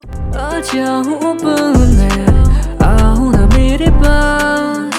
आ जाऊं अब मैं, आओ ना मेरे पास।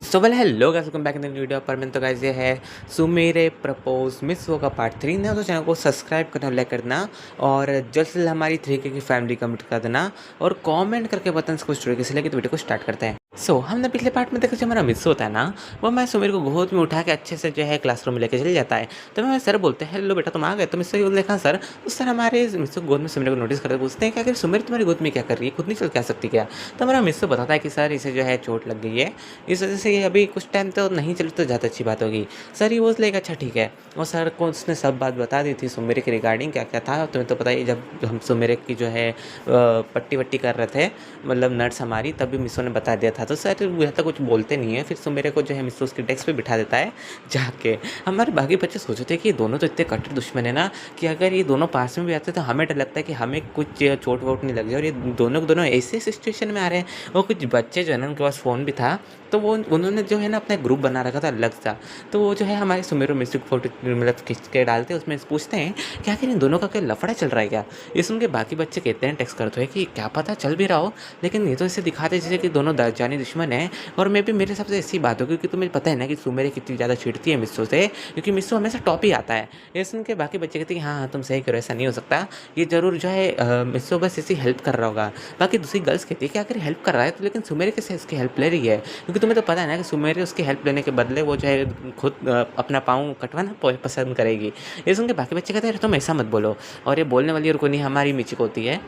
So well hello guys, welcome back in the video पर मैं तो गाइस ये है सुमेरे प्रपोज मिस वो का पार्ट 3 ने तो चैनल को सब्सक्राइब करना, लाइक करना और जल्द से जल्द हमारी 3K की फैमिली कमेंट कर देना और कमेंट करके बताना कुछ स्टोरी कैसे लगी। तो वीडियो को स्टार्ट करते हैं। हमने पिछले पार्ट में देखा जो हमारा मिस होता है ना, वो मैं सुमेर को गोद में उठा के अच्छे से जो है क्लासरूम में लेके चले जाता है। तो मैं सर बोलते हैं हेलो बेटा तुम आ गए। तो मिस देखा सर, उस सर हमारे मिस गोद में सुमेर को नोटिस करते पूछते हैं क्या सुमेर तुम्हारी गोद में क्या कर रही है, खुद नहीं चल के आ सकती क्या। तो हमारा मिस बताता है कि सर इसे जो है चोट लग गई है, इस वजह से ये अभी कुछ टाइम तो नहीं चली तो ज़्यादा अच्छी बात होगी। सर ये बोल लेगा अच्छा ठीक है। और सर को उसने सब बात बता दी थी सुमेरे के रिगार्डिंग क्या क्या था। तुम्हें तो पता ही, जब हम सुमेरे की जो है पट्टी वट्टी कर रहे थे, मतलब नर्स हमारी, तभी मिसो ने बता दिया था। तो सर वह तो कुछ बोलते नहीं है। फिर सुमेरे को जो है मिसो उसके डेस्क पे बिठा देता है जाके। हमारे बाकी बच्चे सोचे थे कि ये दोनों तो इतने कट्टर दुश्मन है ना, कि अगर ये दोनों पास में भी आते तो हमें डर लगता है कि हमें कुछ चोट वोट नहीं लग जाए। और ये दोनों के दोनों ऐसे सिचुएशन में आ रहे हैं। और कुछ बच्चे जो है ना, उनके पास फ़ोन भी था, तो वो उन्होंने जो है ना अपना ग्रुप बना रखा था अलग सा। तो वो जो है हमारे सुमेरो मिस की फोटो मतलब खींच के डालते हैं, उसमें पूछते हैं कि आखिर इन दोनों का क्या लफड़ा चल रहा है क्या। ये सुन के बाकी बच्चे कहते हैं, टेक्स्ट करते हैं कि क्या पता चल भी रहा हो, लेकिन ये तो इसे दिखाते जैसे कि दोनों जानी दुश्मन है। और मे भी मेरे हिसाब से ऐसी बात हो, क्योंकि तुम्हें पता है ना कि सुमेरे कितनी ज़्यादा छिड़ती है मिस्सों से, क्योंकि मिस्सो हमेशा टॉप ही आता है। ये सुन के बाकी बच्चे कहते हैं कि हाँ हाँ तुम सही करो, ऐसा नहीं हो सकता, ये ज़रूर जो है मिस्सो बस ऐसी हेल्प कर रहा होगा। बाकी दूसरी गर्ल्स कहती है कि अगर हेल्प कर रहा है तो लेकिन सुमेरे कैसे इसकी हेल्प ले रही है, क्योंकि तुम्हें तो पता है ना कि सुमेरे उसकी हेल्प लेने के बदले वो जो है खुद अपना पाँव कटवाना पसंद करेगी। ये सुन के बाकी बच्चे कहते हैं तुम ऐसा मत बोलो। और ये बोलने वाली और कोई नहीं, हमारी मिचिको होती है।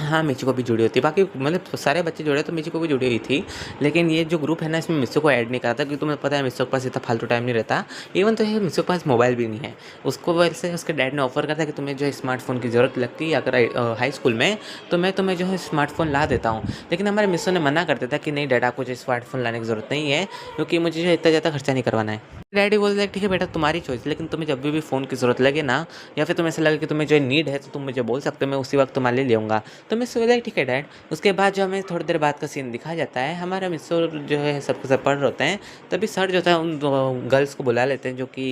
हाँ, मिचिको भी जुड़ी होती है। बाकी मतलब सारे बच्चे जुड़े तो मिचिको भी जुड़ी हुई थी। लेकिन ये जो ग्रुप है ना, इसमें मिस्सो को ऐड नहीं करा था, क्योंकि तुम्हें पता है मिस्सो के पास इतना फालतू टाइम नहीं रहता। इवन तो ये मिस्सो के पास मोबाइल भी नहीं है। उसको वैसे उसके डैड ने ऑफ़र करा था कि तुम्हें जो है स्मार्टफ़ोन की ज़रूरत लगती है अगर हाई स्कूल में, तो मैं तुम्हें जो है स्मार्टफ़ोन ला देता हूँ। लेकिन हमारे मिस्सो ने मना कर दिया था कि नहीं डैड, आपको जो स्मार्टफ़ोन लाने की ज़रूरत नहीं है, क्योंकि मुझे जो है इतना ज़्यादा खर्चा नहीं करवाना है। डैडी बोलते हैं ठीक है बेटा तुम्हारी चॉइस, लेकिन तुम्हें जब भी फ़ोन की ज़रूरत लगे ना, या फिर तुम्हें ऐसा लगे कि तुम्हें जो है नीड है, तो तुम मुझे बोल सकते हो, मैं उसी वक्त तुम्हारे लिए ले आऊँगा। तो मिस्सो बोला ठीक है डैड। उसके बाद जो हमें थोड़ी देर बाद का सीन दिखाया जाता है, हमारा मिस्सो जो है सबके सब पढ़ रहे होते हैं। तभी सर जो था उन गर्ल्स को बुला लेते हैं जो कि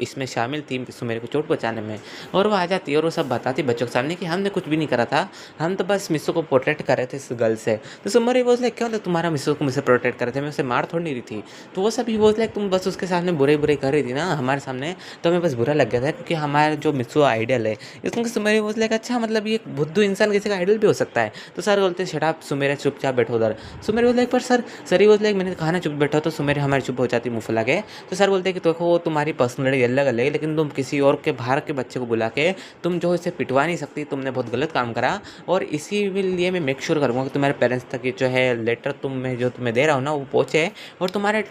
इसमें शामिल थी सुमेर को चोट पहुँचाने में। और वो आ जाती है और वो सब बताती है बच्चों के सामने कि हमने कुछ भी नहीं करा था, हम तो बस मिस्सो को प्रोटेक्ट कर रहे थे इस गर्ल से। तो सुमेर ये बोलते क्या मतलब तुम्हारा मिस्सो को मुझसे प्रोटेक्ट कर रहे थे, मैं उसे मार थोड़ी नहीं रही थी। तो वो सब ये बोलते हैं तुम बस उसके सामने बुरे बुरे कर रही थी ना हमारे सामने, तो हमें बस बुरा लग गया था, क्योंकि हमारा जो मिस्सो आइडियल है। इसमें सुमेर बोलते हैं अच्छा मतलब ये बुद्धू इंसान किसी का आइडियल भी हो सकता है। तो सर बोलते हैं शट अप सुमेर, चुपचाप बैठो उधर। सुमेर बोलते हैं पर सर ही बोलते हैं मैंने कहा ना चुप बैठो, तो सुमेर हमारी चुप हो जाती मुँह फुला के। तो सर बोलते हैं कि देखो वो तुम्हारी पर्सनलिटी अलग अलग है, लेकिन तुम किसी और के बाहर के बच्चे को बुला के तुम जो इसे पिटवा नहीं सकती, तुमने बहुत गलत काम करा। और इसी लिए मैं मेक श्योर करूँगा कि तुम्हारे पेरेंट्स तक ये जो है लेटर जो तुम्हें दे रहा हूँ ना वो पहुँचे, और तुम्हारे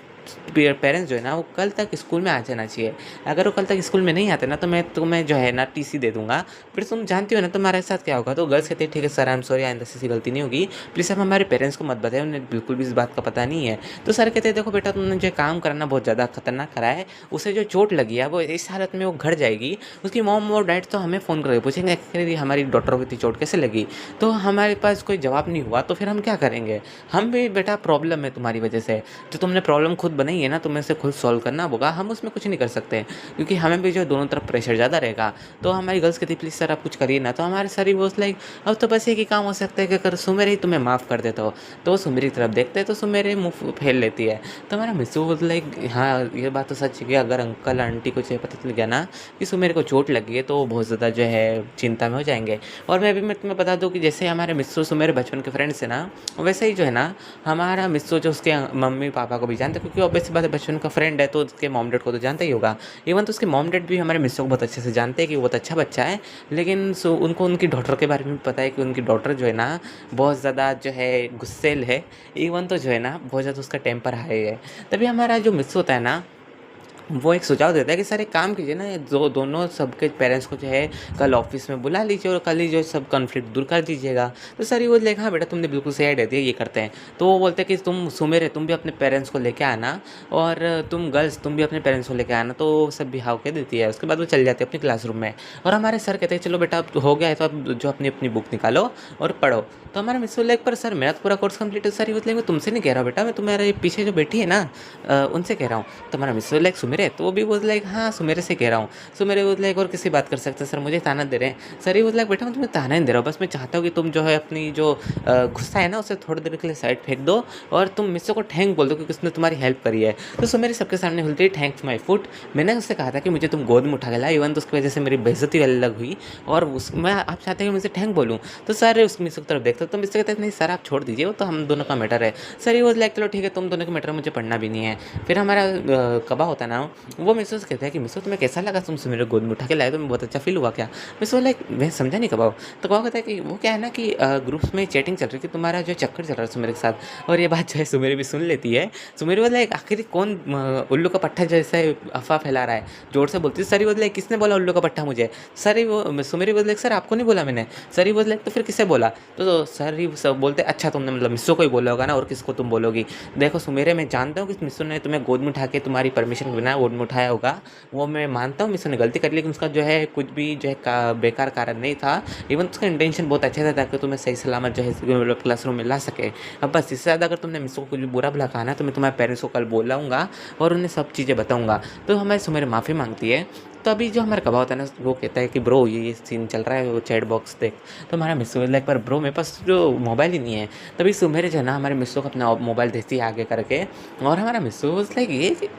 पेरेंट्स जो है ना वो कल तक स्कूल में आ जाना चाहिए। अगर वो कल तक स्कूल में नहीं आते ना, तो मैं तुम्हें जो है ना टीसी दे दूँगा। फिर तुम जानती हो ना तुम्हारे साथ क्या होगा। तो गर्ल्स कहती है ठीक है सर, आई एम सॉरी, आइंदा से ऐसी गलती नहीं होगी, प्लीज़ आप हमारे पेरेंट्स को मत बताएं, उन्हें बिल्कुल भी इस बात का पता नहीं है। तो सर कहते हैं देखो बेटा तुमने जो काम करना बहुत ज़्यादा खतरनाक करा है, उसे जो चोट लगी है वो इस हालत में वो घर जाएगी। उसकी मॉम और डैड तो हमें फ़ोन करके पूछेंगे कि हमारी डॉटर को इतनी चोट कैसे लगी। तो हमारे पास कोई जवाब नहीं हुआ तो फिर हम क्या करेंगे। हम भी बेटा प्रॉब्लम है तुम्हारी वजह से, जो तुमने प्रॉब्लम खुद बनाई है ना, तुम्हें से खुद सॉल्व करना होगा, हम उसमें कुछ नहीं कर सकते, क्योंकि हमें भी जो दोनों तरफ प्रेशर ज़्यादा रहेगा। तो हमारी गर्ल्स कहती प्लीज़ सर आप कुछ करिए ना। तो हमारे सर ही वो लाइक अब तो बस एक ही काम हो सकता है कि अगर सुमेर ही तुम्हें माफ़ कर देता हो। तो वो सुमेर की तरफ देखते हैं तो सुमेर मुँह फेर लेती है। तो हमारा मिस्सू वो लाइक हाँ ये बात तो सच है कि अगर अंकल आंटी को जो पता चल गया ना कि सुमेर को चोट लगी है, तो वो बहुत ज़्यादा जो है चिंता में हो जाएंगे। और मैं तुम्हें बता दूँ कि जैसे हमारे मिस्सू सुमेर बचपन के फ्रेंड्स है ना, वैसे ही जो है ना हमारा मिस्सू जो उसके मम्मी पापा को भी जानते, क्योंकि ऑब्वियस बात है बचपन का फ्रेंड है, तो उसके मॉम डैड को तो जानता ही होगा। इवन तो उसके मॉम डैड भी हमारे मिस्सो को बहुत अच्छे से जानते हैं कि वो बहुत अच्छा बच्चा है। लेकिन उनको उनकी डॉटर के बारे में पता है कि उनकी डॉटर जो है ना बहुत ज़्यादा जो है गुस्सेल है। इवन तो जो है ना बहुत ज़्यादा उसका टेम्पर हाई है। तभी हमारा जो मिस्सो होता है ना, वो एक सुझाव देता है कि सर एक काम कीजिए ना, जो दोनों सबके पेरेंट्स को जो है कल ऑफिस में बुला लीजिए और कल ही जो सब कॉन्फ्लिक्ट दूर कर दीजिएगा। तो सर ये बोलते हैं हाँ बेटा तुमने बिल्कुल सही आइडिया दिया, ये करते हैं। तो वो बोलते हैं कि तुम सुमेर है, तुम भी अपने पेरेंट्स को लेके आना, और तुम गर्ल्स तुम भी अपने पेरेंट्स को लेके आना। तो सब भी हाँ के देती है। उसके बाद वो चल जाती है अपनी क्लासरूम में, और हमारे सर कहते हैं चलो बेटा अब हो गया है तो अब जो अपनी अपनी बुक निकालो और पढ़ो। तो हमारा मिस लेग पर सर मेरा तो पूरा कोर्स कंप्लीट है। सर ये मतलब मैं तुमसे नहीं कह रहा बेटा, मैं तुम्हारे पीछे जो बैठी है ना उनसे कह रहा हूँ। तो हमारा मिस लेग सुमेर सुमेरे? तो वो भी बोल लाइक हाँ, सुमेरे से कह रहा हूँ। सुमेरे बोल लाइक और किससे बात कर सकते हैं सर, मुझे ताना दे रहे हैं। सर ये बोल लाइक बेटा मैं तुम्हें ताना नहीं दे रहा हूँ, बस मैं चाहता हूँ कि तुम जो है अपनी जो गुस्सा है ना उसे थोड़ी देर के लिए साइड फेंक दो और तुम मिस्सो को थैंक बोल दो क्योंकि उसने तुम्हारी हेल्प करी है। तो सुमेरे सबके सामने बोलती है थैंक्स माय फुट। मैंने उससे कहा था कि मुझे तुम गोद में उठा के लाए, इवन तो उसकी वजह से मेरी बेइज्जती अलग हुई और उस मैं आप चाहते हैं कि मुझे थैंक बोलूँ। तो सर उस मिस्सो की तरफ देखता तो मिस्सो कहता है नहीं सर आप छोड़ दीजिए, वो तो हम दोनों का मैटर है। सर ये वो लाइक चलो ठीक है, तुम दोनों का मैटर मुझे पढ़ना भी नहीं है। फिर हमारा कबा होता है ना, वो मिस्सो से कहता है कि मिस्सो तुम्हें कैसा लगा, तुम सुमेरे गोद में उठा के लाए, तुम्हें बहुत अच्छा फील हुआ क्या? मिस्सो लाइक मैं समझा नहीं कबाओ। तो कबाओ कहता है कि वो क्या है ना कि ग्रुप्स में चैटिंग चल रही थी, तुम्हारा जो चक्कर चल रहा है सुमेरे के साथ, और ये बात जो है सुमेरे भी सुन लेती है। सुमेरे बोला लाइक आखिर कौन उल्लू का पट्टा जैसा अफवाह फैला रहा है, जोर से बोलती है। सर ये बोला किसने बोला उल्लू का पट्टा मुझे? सर ही वो सुमेरे बोला सर आपको नहीं बोला मैंने। सर ही बोला तो फिर किसे बोला? तो सर ही सब बोलते अच्छा तुमने मतलब मिस्सो को ही बोला होगा ना, और किसको तुम बोलोगी? देखो सुमेरे मैं जानता हूँ कि मिस्सो ने तुम्हें गोद में उठा के तुम्हारी परमिशन के बिना गोद में उठाया होगा, वो मैं मानता हूँ मिस्सो ने गलती करी, लेकिन उसका जो है कुछ भी जो है बेकार कारण नहीं था। इवन उसका इंटेंशन बहुत अच्छा था ताकि तुम्हें सही सलामत जो है क्लासरूम में ला सके। अब बस इससे ज़्यादा अगर तुमने मिस्सो को कुछ भी बुरा भला कहा ना तो मैं तुम्हारे पेरेंट्स को कल बोलाऊँगा और उन्हें सब चीज़ें बताऊँगा। तो हमारे सुमेरे माफ़ी मांगती है। तो अभी जो हमारा कबा होता है ना वो कहता है कि ब्रो ये सीन चल रहा है, वो चैट बॉक्स देख। तो हमारा मिस्सो लाइक पर ब्रो मेरे पास जो मोबाइल ही नहीं है। तभी सुमेरे जो है ना हमारे मिस्सो को अपना मोबाइल देती है आगे करके, और हमारा मिस्सो लाइक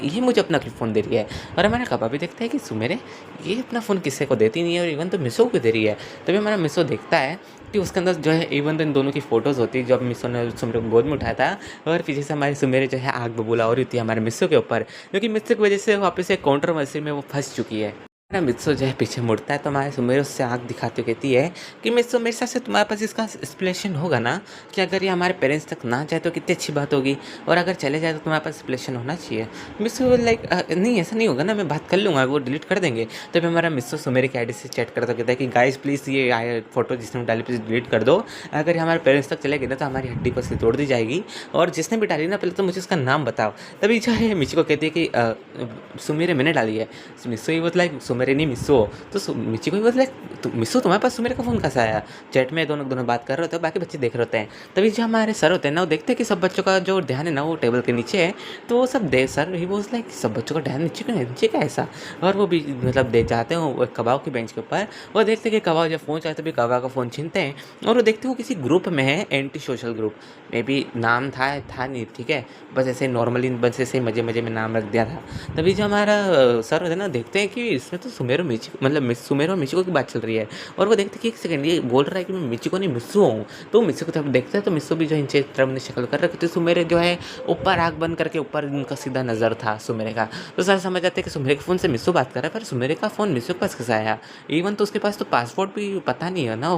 ये मुझे अपना फ़ोन दे रही है। और हमारा कबा भी देखता है कि सुमेरे ये अपना फ़ोन किसी को देती नहीं है और इवन तो मिस्सो को दे रही है। तभी हमारा मिस्सो देखता है कि उसके अंदर जो है इवन तो इन दोनों की फ़ोटोज़ होती है जब मिस्सो ने सुमेरे को गोद में उठाया था, और पीछे से हमारी सुमेरे जो है आग बबूला हो रही थी हमारे मिस्सो के ऊपर, क्योंकि मिस्सो की वजह से वापस से कंट्रोवर्सी में वो फंस चुकी है। हमारा मिस्सो जो है पीछे मुड़ता है तो हमारे सुमेरे उससे आँख दिखाते हुए कहती है कि मिस्सो मेरे हिसाब से तुम्हारे पास इसका एक्सप्लेनेशन होगा ना, कि अगर ये हमारे पेरेंट्स तक ना जाए तो कितनी अच्छी बात होगी, और अगर चले जाए तो तुम्हारे पास एक्सप्लेनेशन होना चाहिए। मिस्सो लाइक नहीं ऐसा नहीं होगा ना, मैं बात कर लूँगा, वो डिलीट कर देंगे। तो फिर हमारा मिस्सो सुमेरे की आईडी से चैट करता कहता है कि गाइस प्लीज़ ये फोटो जिसने डाली प्लीज़ डिलीट कर दो, अगर हमारे पेरेंट्स तक चले गए ना तो हमारी हड्डी पर से तोड़ दी जाएगी, और जिसने भी डाली ना पहले तो मुझे उसका नाम बताओ। तभी जो है मिची को कहती है कि सुमेरे मैंने डाली है। मिस्सो ही बोलता है सुमेरे नहीं मिस्सो। तो मिची को भी बोलता है मिस्सो तुम्हारे पास सुमेरे का फ़ोन कैसा आया? चैट में दोनों बात कर रहे होते हैं, बाकी बच्चे देख रहे होते हैं। तभी जो हमारे सर होते हैं ना वो देखते हैं कि सब बच्चों का जो ध्यान है ना वो टेबल के नीचे है, तो वो सब दे सर ही बोलता है कि सब बच्चों का ध्यान नीचे क्यों है, नीचे क्या ऐसा? और वो भी मतलब दे जाते हैं कबाव की बेंच के ऊपर, वो देखते हैं कि कबाव जब फ़ोन चाहे तभी कबाव का फ़ोन छीनते हैं, और वो देखते हैं वो किसी ग्रुप में है, anti social group. May be नाम था नहीं, ठीक है, बस ऐसे नॉर्मली बस ऐसे मज़े में नाम रख दिया था। तभी जो हमारा सर होते हैं ना देखते हैं कि इसमें तो सुमेरो मिची मतलब सुमेरो और मिचिको की बात चल रही है, और वो देखते हैं कि एक सेकंड ये बोल रहा है कि मैं मिचिको नहीं मिस्सो हूँ। तो मिस्सो की तरफ देखते हैं तो मिस्सो भी जो नीचे तरफ ने शक्ल कर रखी थी, सुमेरे जो है ऊपर आँख बंद करके ऊपर उनका सीधा नज़र था सुमेरे का। तो सर समझ जाते हैं कि सुमेरे के फ़ोन से मिस्सो बात कर रहा है, पर सुमेरे का फ़ोन मिस्सो के पास कैसे आया? इवन तो उसके पास तो पासवर्ड भी पता नहीं है ना,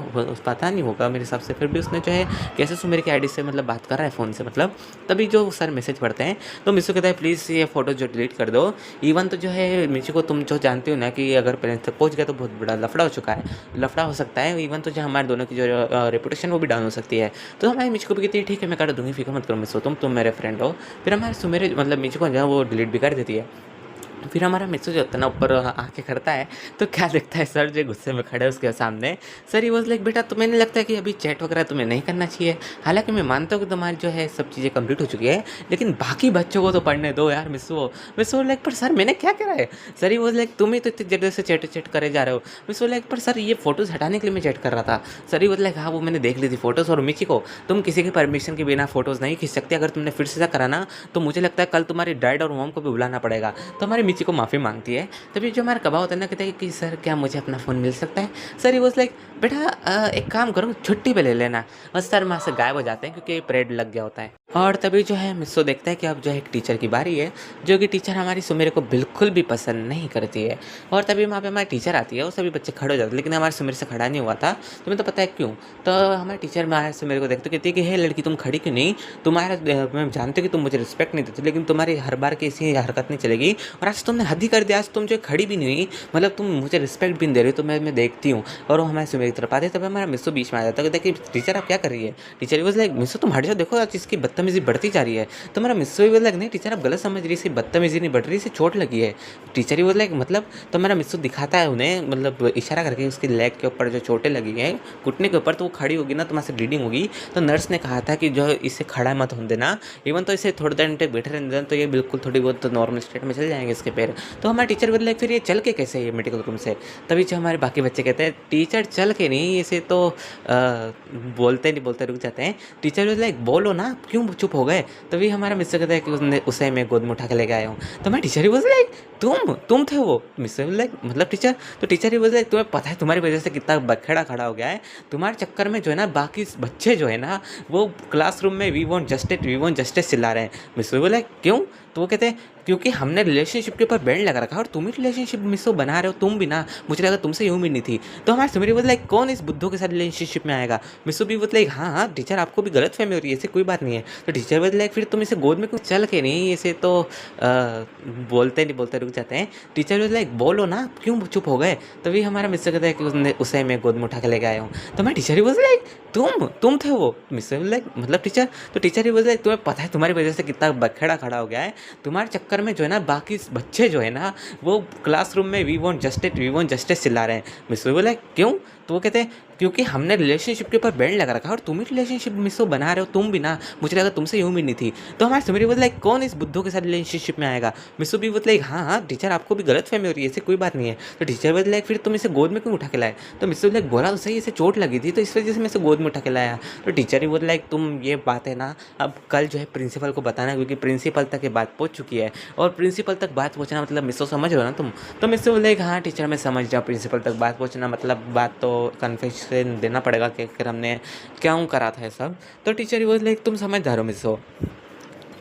पता नहीं होगा मेरे हिसाब से, फिर भी उसने जो है कैसे सुमेरे की आईडी से मतलब बात कर रहा है फ़ोन से मतलब। तभी जो सर मैसेज पढ़ते हैं तो मिस्सो कहता है प्लीज़ ये फ़ोटो जो डिलीट कर दो। इवन तो जो है मिचिको तुम जो जानते हो ना कि अगर पेरेंट्स तक पहुँच गया तो बहुत बड़ा लफड़ा हो चुका है, लफड़ा हो सकता है। इवन तो जो हमारे दोनों की जो रेपुटेशन वो भी डाउन हो सकती है। तो हमारी मिचिको भी कहती है ठीक है मैं कर दूँगी, फिक्र मत करो मिस्सो, तुम मेरे फ्रेंड हो। फिर हमारे सुमेरे मतलब मिचिको जो है वो डिलीट भी कर देती है। फिर हमारा मिस्सो जो होता है ना ऊपर आके करता है तो क्या देखता है सर जो गुस्से में खड़े हैं उसके सामने। सर ही बोलते लाइक बेटा तुम्हें नहीं लगता है कि अभी चैट वगैरह तुम्हें नहीं करना चाहिए? हालांकि मैं मानता हूँ कि तुम्हारी जो है सब चीज़ें कंप्लीट हो चुकी है, लेकिन बाकी बच्चों को तो पढ़ने दो यार मिस्सो लाइक पर सर मैंने क्या करा है? सर ही बोलते लाइक तुम ही तो इतनी जल्दी से चैट करे जा रहे हो। मिस्सो लाइक पर सर ये फ़ोटोज़ हटाने के लिए मैं चैट कर रहा था। सर ही बोलते लाइक हाँ वो मैंने देख ली थी फ़ोटोज़, और मिचिको तुम किसी की परमिशन के बिना फ़ोटोज़ नहीं खींच सकते, अगर तुमने फिर से ऐसा करा ना तो मुझे लगता है कल तुम्हारी डैड और मॉम को भी बुलाना पड़ेगा। तो हमारी मिचिको माफ़ी मांगती है। तभी जो हमारा कबा होता है ना कहता है कि सर क्या मुझे अपना फ़ोन मिल सकता है? सर ही बोलते लाइक बेटा एक काम करो छुट्टी पे ले लेना, और सर वहाँ से गायब हो जाते हैं क्योंकि परेड लग गया होता है। और तभी जो है मिस्सो देखता है कि अब जो है एक टीचर की बारी है, जो कि टीचर हमारी सुमेरे को बिल्कुल भी पसंद नहीं करती है। और तभी वहाँ पे हमारी टीचर आती है, वो सभी बच्चे खड़े हो जाते हैं, लेकिन हमारे सुमेरे से खड़ा नहीं हुआ था। तुम्हें तो पता है क्यों? तो हमारे टीचर हमारे सुमेरे को देखते कहती है कि हे लड़की तुम खड़ी क्यों नहीं? तुम्हारा मैं जानती हूँ कि तुम मुझे रिस्पेक्ट नहीं देती, लेकिन तुम्हारी हर बार की ऐसी हरकत नहीं चलेगी, और आज तुमने हद ही कर दिया, आज तुम जो खड़ी भी नहीं हुई, मतलब तुम मुझे रिस्पेक्ट भी नहीं दे रही हो, तो मैं देखती हूँ। और वो हमारे सुमेरे की तरफ आते तभी हमारा मिस्सो बीच में आ जाता है, कहता है कि टीचर आप क्या कर रही है? टीचर वाज लाइक मिस्सो तुम हट जाओ, देखो आज इसकी बदतमीजी बदतमीज़ी बढ़ती जा रही है। तो मेरा मिस्सो ही बोला लाइक नहीं टीचर आप गलत समझ रही है, इससे बदतमीज़ी नहीं बढ़ रही, इससे चोट लगी है। टीचर ही बोला लाइक मतलब तो मेरा मिस्सो दिखाता है उन्हें मतलब इशारा करके उसकी लेग के ऊपर जो चोटें लगी हैं, घुटने के ऊपर, तो वो खड़ी होगी ना तो वहाँ से ब्लीडिंग होगी। तो नर्स ने कहा था कि जो इसे खड़ा मत होने देना, इवन तो इसे थोड़ी देर घंटे बैठे रहने देना, तो ये बिल्कुल थोड़ी बहुत नॉर्मल स्टेट में चल जाएँगे इसके पैर। तो हमारे टीचर बोले लाइक फिर ये चल के कैसे ये मेडिकल रूम से? तभी जो हमारे बाकी बच्चे कहते हैं टीचर चल के नहीं, इसे तो बोलते नहीं बोलते रुक जाते हैं। टीचर बोले लाइक बोलो ना, क्यों चुप हो गए? तभी हमारा मिस्टर कहता है कि उसने उसे मैं गोद में उठा के लेके आया हूँ। तो हमारे टीचर ही बोले लाइक तुम थे वो? मिस्टर बोले लाइक मतलब टीचर? तो टीचर ही बोले लाइक तुम्हें पता है तुम्हारी वजह से कितना बखेड़ा खड़ा हो गया है, तुम्हारे चक्कर में जो है ना बाकी बच्चे जो है ना वो क्लासरूम में वी वांट जस्टिस चिल्ला रहे हैं। मिस्टर बोले क्यों? तो वो कहते हैं क्योंकि हमने रिलेशनशिप के ऊपर बैंड लगा रखा है और तुम ही रिलेशनशिप मिसो बना रहे हो, तुम भी ना, मुझे लगा तुमसे ये उम्मीद नहीं थी। तो हमारे सुमेरी बोले लाइक कौन इस बुद्धू के साथ रिलेशनशिप में आएगा? मिसो भी बोले लाइक हाँ टीचर आपको भी गलत फहमी हो रही है, ऐसे कोई बात नहीं है। तो टीचर बोले लाइक फिर तुम इसे गोद में क्यों चल के नहीं, इसे तो बोलते नहीं बोलते रुक जाते हैं। टीचर बोले लाइक बोलो ना, क्यों चुप हो गए? तभी हमारा मिस्टर कहता है कि उसने उसे मैं गोद में उठा के लेके आया हूँ। तो हमारे टीचर ही बोले लाइक तुम थे वो? मिस्टर बोले लाइक मतलब टीचर? तो टीचर ही बोले लाइक तुम्हें पता है तुम्हारी वजह से कितना बखेड़ा खड़ा हो गया है, तुम्हारे चक्कर में जो है ना बाकी बच्चे जो है ना वो क्लासरूम में वी वांट जस्टिस चिल्ला रहे हैं। मिस्टर बोले क्यों? तो वो कहते हैं क्योंकि हमने रिलेशनशिप के ऊपर बैंड लगा रखा है और तुम ही रिलेशनशिप मिसो बना रहे हो, तुम भी ना, मुझे लगा तुमसे ये उम्मीद नहीं थी। तो हमारे सुमेरी बोले लाइक कौन इस बुद्धू के साथ रिलेशनशिप में आएगा? मिसो भी बोले लाइक हाँ टीचर आपको भी गलत फहमी हो रही है, ऐसे कोई बात नहीं है। तो टीचर बोले लाइक फिर तुम इसे गोद में क्यों उठा के लाए? तो मिसो लाइक बोला तो सही, इसे चोट लगी थी तो इस वजह से मैं इसे गोद में उठा के लाया। तो टीचर ही बोले लाइक तुम ये बात है ना अब कल जो है प्रिंसिपल को बताना, क्योंकि प्रिंसिपल तक ये बात पहुँच चुकी है और प्रिंसिपल तक बात पहुँचना मतलब मिसो समझ रहे हो ना तुम? तो मिसो बोले हाँ टीचर मैं समझ जाऊँ, प्रिंसिपल तक बात पहुँचना मतलब बात तो कन्फेशन देना पड़ेगा कि फिर हमने क्यों करा था ये सब। तो टीचर ही बोले लाइक तुम समझदार हो मिसो।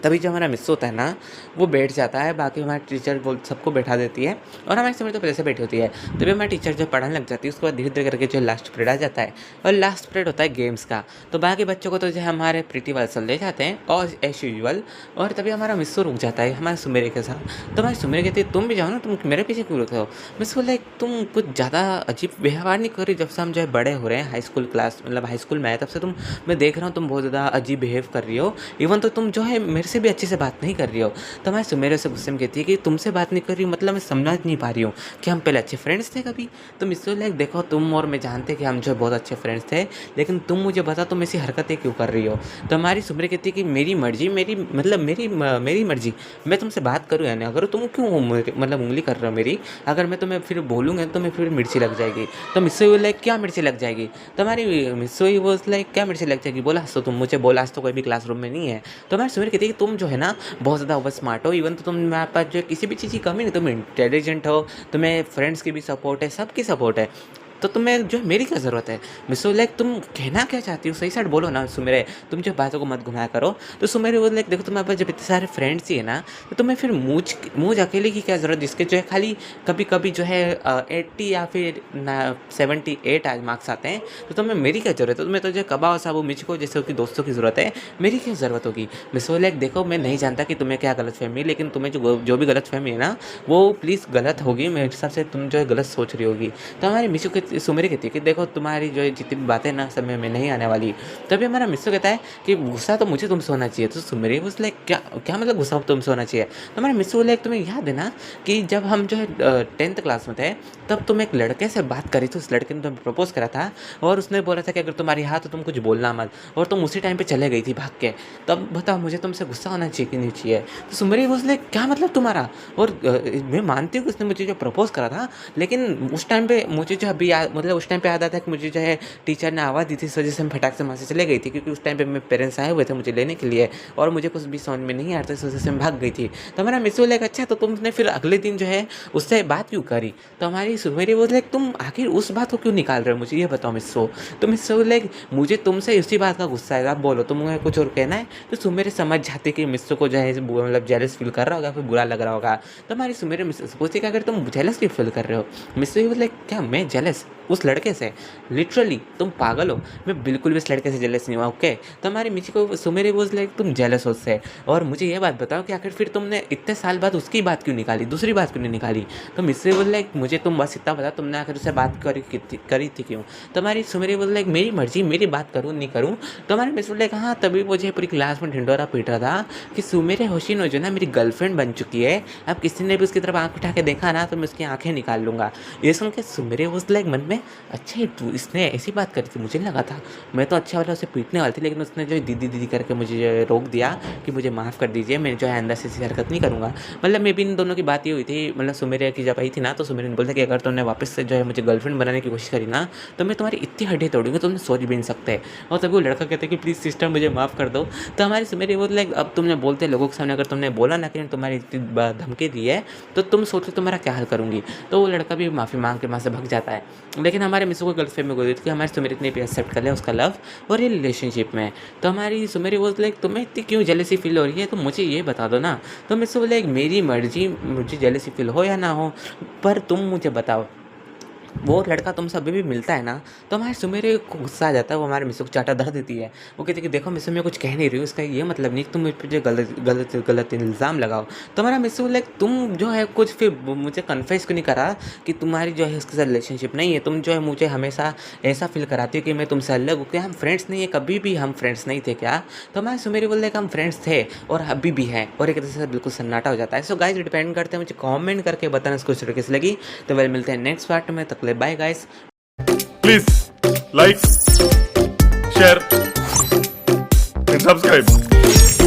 तभी जो हमारा मिस होता है ना वो बैठ जाता है, बाकी हमारे टीचर बोल सबको बैठा देती है और हमारे समय तो पहले से बैठी होती है। तभी हमारी टीचर जो पढ़ाने लग जाती है उसके बाद धीरे धीरे करके जो लास्ट पीरियड आ जाता है और लास्ट पीरियड होता है गेम्स का। तो बाकी बच्चों को तो जो है हमारे प्रीति वाले सर ले जाते हैं और एज यूजुअल, और तभी हमारा मिस्सो रुक जाता है हमारे सुमेरे के साथ। तो हमारे सुमेरे कहती है तुम भी जाओ ना, तुम मेरे पीछे क्यों रुकते हो? मिस बोला तुम कुछ ज़्यादा अजीब व्यवहार नहीं कर रही, जब से हम जो है बड़े हो रहे हैं हाई स्कूल क्लास मतलब हाई स्कूल में आए तब से मैं देख रहा हूँ तुम बहुत ज़्यादा अजीब बिहेव कर रही हो, इवन तो तुम जो है मेरे से भी अच्छे से बात नहीं कर रही हो। तो मैं सुमेरे से गुस्से में कहती है कि तुमसे बात नहीं कर रही हूँ मतलब मैं समझ नहीं पा रही हूँ कि हम पहले अच्छे फ्रेंड्स थे कभी? तो मिस्टर लाइक देखो तुम और मैं जानते कि हम जो बहुत अच्छे फ्रेंड्स थे, लेकिन तुम मुझे बता तुम ऐसी हरकतें क्यों कर रही हो? तो हमारी सुमेरे कहती है कि मेरी मर्जी, मेरी मर्जी, मैं तुमसे बात करूँ या नहीं, अगर तुम क्यों मतलब उंगली कर रहे हो मेरी, अगर मैं तुम्हें फिर बोलूँगा तो मैं फिर मिर्ची लग जाएगी। तो मिस्टर लाइक क्या मिर्ची लग जाएगी? तो हमारी मिस्टर वो लाइक क्या मिर्ची लग जाएगी? बोला तो तुम मुझे बोला आज तो कोई भी क्लासरूम में नहीं है। तो हमारी सुमेरे कहती है कि तुम जो है ना बहुत ज़्यादा ओवर स्मार्ट हो, इवन तो तुम्हारे पास जो किसी भी चीज़ की कमी नहीं, तुम इंटेलिजेंट हो, तुम्हें फ्रेंड्स की भी सपोर्ट है, सबकी सपोर्ट है, तो तुम्हें जो है मेरी क्या ज़रूरत है? मिस्टर लाइक तुम कहना क्या चाहती हो, सही साइड बोलो ना सुमेरे, तुम जो बातों को मत घुमाया करो। तो सुमेरे वो लाइक देखो तुम्हारे पास जब इतने सारे फ्रेंड्स ही है ना, तो तुम्हें फिर मुझ अकेले की क्या ज़रूरत, जिसके जो है खाली कभी कभी जो है 80 या फिर 78 आज मार्क्स आते हैं, तो तुम्हें मेरी क्या ज़रूरत है? तुम्हें तो जो कबाओ साबू मुझको जैसे कि दोस्तों की ज़रूरत है, मेरी क्या ज़रूरत होगी? मिस्टर लाइक देखो मैं नहीं जानता कि तुम्हें क्या गलत फहमी, लेकिन तुम्हें जो भी गलत फहमी है ना वो प्लीज़ गलत होगी, मेरे हिसाब से तुम जो है गलत सोच रही होगी। तो हमारी मिसू के सुमेरी कहती है कि देखो तुम्हारी जो जितनी भी बातें ना समय में नहीं आने वाली। तभी हमारा मिस्सो कहता है कि गुस्सा तो मुझे तुमसे होना चाहिए। तो सुमेरी उस लाइक क्या मतलब गुस्सा तुमसे होना चाहिए? तो हमारा मिस्सो लाइक तुम्हें याद है ना कि जब हम जो है 10th क्लास में थे तब तुम एक लड़के से बात करी थी, उस लड़के ने तुम्हें प्रपोज करा था और उसने बोला था कि अगर तुम्हारी हाँ तो तुम कुछ बोलना मत, और तुम उसी टाइम पे चले गई थी भाग के। तब बताओ मुझे तुमसे गुस्सा होना चाहिए कि नहीं चाहिए? तो सुमेरी उस लाइक क्या मतलब तुम्हारा? और मैं मानती हूँ कि उसने मुझे जो प्रपोज करा था, लेकिन उस टाइम पे मुझे जो अभी मतलब उस टाइम पे याद आता है कि मुझे जो है टीचर ने आवाज़ दी थी, इस वजह से मैं फटाक से वहाँ से चले गई थी, क्योंकि उस टाइम पे मेरे पेरेंट्स आए हुए थे मुझे लेने के लिए और मुझे कुछ भी समझ में नहीं आ रहा था, इस वजह से मैं भाग गई थी। तो हमारा मिस्सो लाइक अच्छा तो तुमने फिर अगले दिन जो है उससे बात क्यों करी? तो हमारी सुमेरी वो लाइक तुम आखिर उस बात को क्यों निकाल रहे हो, मुझे ये बताओ मिस्सो। तो मिस्सो लाइक मुझे तुमसे उसी बात का गुस्सा है, आप बोलो तुम्हें कुछ और कहना है? तो सुमेरे समझ जाती कि मिस्सो को जो है मतलब जेलस फील कर रहा होगा, फिर बुरा लग रहा होगा। तो हमारी सुमेरे मिस्सो पूछती कि अगर तुम जेलस क्यों फील कर रहे हो? मिस्सो लाइक क्या मैं जेलस? उस लड़के से। लिटरली तुम पागल हो, मैं बिल्कुल भी इस लड़के से जेलस नहीं हुआ। ओके, तो हमारी मिची को सुमेरे वॉज लाइक तुम जेलस हो उससे। और मुझे ये बात बताओ कि आखिर फिर तुमने इतने साल बाद उसकी बात क्यों निकाली, दूसरी बात क्यों नहीं निकाली? तो मिस्से बोल लाइक मुझे तुम बस इतना बता, तुमने आखिर उससे बात करी थी क्यों? तो हमारी सुमेरे बोल लाइक मेरी मर्जी, मेरी बात करूँ नहीं करूँ। तो हमारे मिस बोल लाइक हाँ, तभी मुझे पूरी क्लास में ढिंडोरा पीट रहा था कि सुमेरे होशिनो जो ना मेरी गर्लफ्रेंड बन चुकी है, अब किसी ने भी उसकी तरफ आँख उठा के देखा ना तो मैं उसकी आँखें निकाल लूँगा। ये सुन के सुमेरे वॉज लाइक मन में, अच्छा तू इसने ऐसी बात करी थी, मुझे लगा था मैं तो अच्छा वाला उसे पीटने वाली थी, लेकिन उसने जो दीदी दीदी करके मुझे जो है रोक दिया कि मुझे माफ़ कर दीजिए, मैं जो है आइंदा से ऐसी हरकत नहीं करूँगा। मतलब मे भी इन दोनों की बात ये हुई थी, मतलब सुमेरिया की जब आई थी ना तो सुमेरिया ने बोला कि अगर तुमने वापस से जो है मुझे गर्लफ्रेंड बनाने की कोशिश करी ना तो मैं तुम्हारी इतनी हड्डी तोड़ूंगी तुमने सोच भी नहीं सकते। और तभी वो लड़का कहते कि प्लीज़ सिस्टर मुझे माफ़ कर दो। तो हमारी सुमेरिया वो लाइक अब तुमने बोलते लोगों के सामने अगर तुमने बोला ना कि तुम्हारी इतनी धमकी दी है तो तुम सोचो तुम्हारा क्या हाल करूँगी। तो वो लड़का भी माफ़ी मांग के वहाँ से भग जाता है। लेकिन हमारे मिसो को गलतफहमी हो गई थी कि हमारी सुमेरी इतनी भी एक्सेप्ट कर ले उसका लव और ये रिलेशनशिप में। तो हमारी सुमेरी वो लाइक तुम्हें इतनी क्यों जेलसी फील हो रही है, तो मुझे ये बता दो ना। तो मिसो बोले मेरी मर्जी, मुझे जेलसी फील हो या ना हो, पर तुम मुझे बताओ वो लड़का तुमसे अभी भी मिलता है ना? तो हमारे सुमेरे को गुस्सा आ जाता है, वो हमारे मिसो को चाटा धर देती है। वो कहती है कि देखो मिसो मैं कुछ कह नहीं रही हूँ, इसका ये मतलब नहीं कि तुम मुझ पर जो गलत इल्ज़ाम लगाओ। तो हमारा मिसो लाइक तुम जो है कुछ फिर मुझे कन्फेस क्यों नहीं करा कि तुम्हारी जो है उसके साथ रिलेशनशिप नहीं है? तुम जो है मुझे हमेशा ऐसा फील कराती हो कि मैं तुमसे अलग हूँ, क्या हम फ्रेंड्स नहीं है? कभी भी हम फ्रेंड्स नहीं थे क्या? तो हमारे सुमेरे बोल रहे कि हम फ्रेंड्स थे और अभी भी हैं। और एक तरह से बिल्कुल सन्नाटा हो जाता है। सो गाइस डिपेंड करते हैं, मुझे कमेंट करके बताना इसको तरीके से लगी। तो वेल मिलते हैं नेक्स्ट पार्ट में, तक ले bye guys. Please like, share and subscribe.